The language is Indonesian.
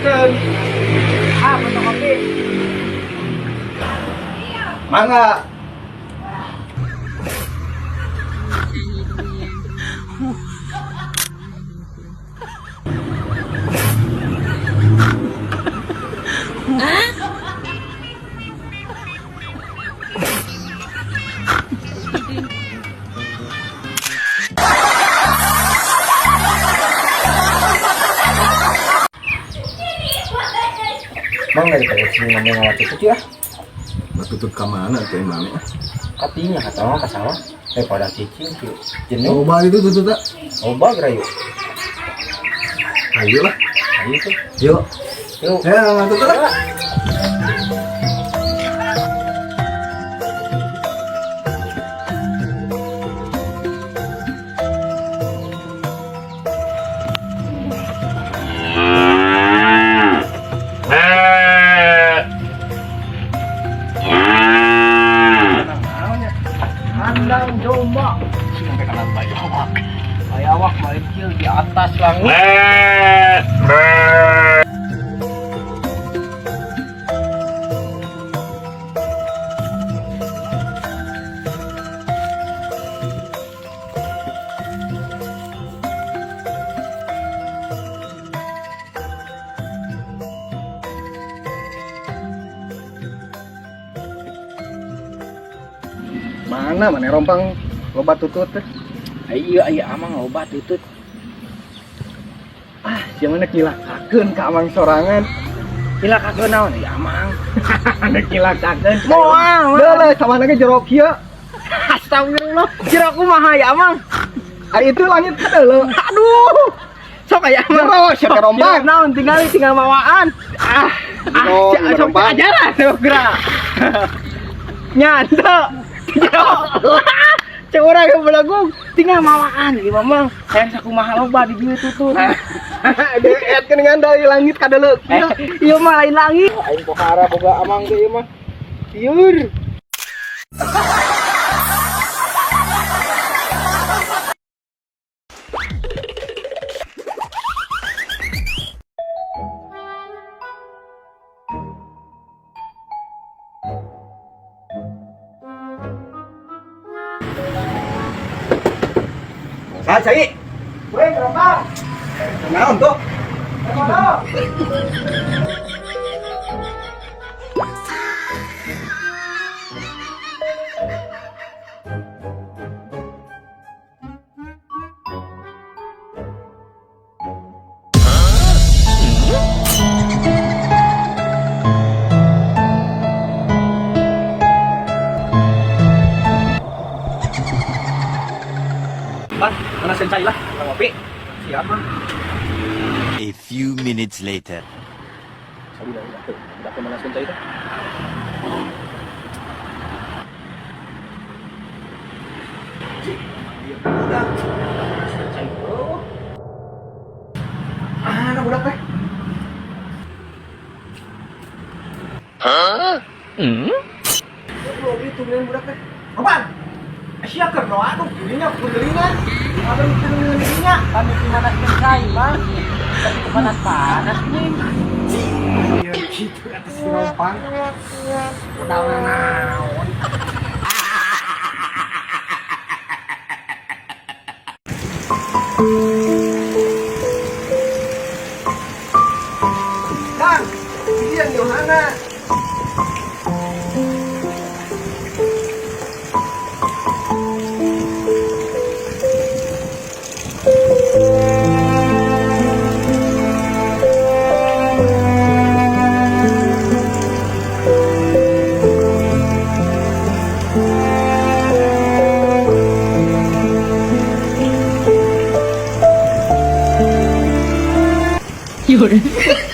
Pesen. Ah, fotokopi. Mangga. Mang dari pada sini ngomong ngawat itu ya. Tutup ke mana tuh emang? Katinya kata orang ke sawah. Pada cicing tuh. Jenuh. Coba itu tutup tak? Coba kira yuk. Ayo lah. Ayo tuh. Yuk. Yuk. Ya, nggak tutup lah. Andang domba sampai kanan bayawak. Bayawak melintir di atas langit. Mana rompang loba tutut teh. Iya amang loba tutut. Ah, sia mana kilakakeun ka amang sorangan. Kilakakeun naon ya amang? Ada kilakakeun. Moal. Deuleuh samana ge jero kieu. Astagfirullah. Jero kumaha ya amang? Ari itu langit deuleuh. Aduh. Sok aya amang. Jero sia rompang. Naon tinggal mawaan. Sok ajaran geura. Nyanda. Cek orang yang belagung tinggal mawaan ieu mamang hayang sakumaha loba di dieu tutut. Deet dengan dari langit ka deuleu. Ieu mah lain langit. Aing pohara boga amang teh ieu mah. Tieur. Cai. Weh, rompang. Naon tuh? Mana sensai lah, ngopi. Siap, Bang. A few minutes later. Udah ke mana sensai itu? Udah. Sensai bro. Nah budak teh. Hah? Itu yang budak teh. Apaan? Sia keur no atuh dirinya kudelingan. Ada kudelingan dirinya. Kami di mana sensai, Bang? Tapi panas nih. Iya gitu atas si rompang. Udah naon. Kang, ini yang Yohana. Yaudah.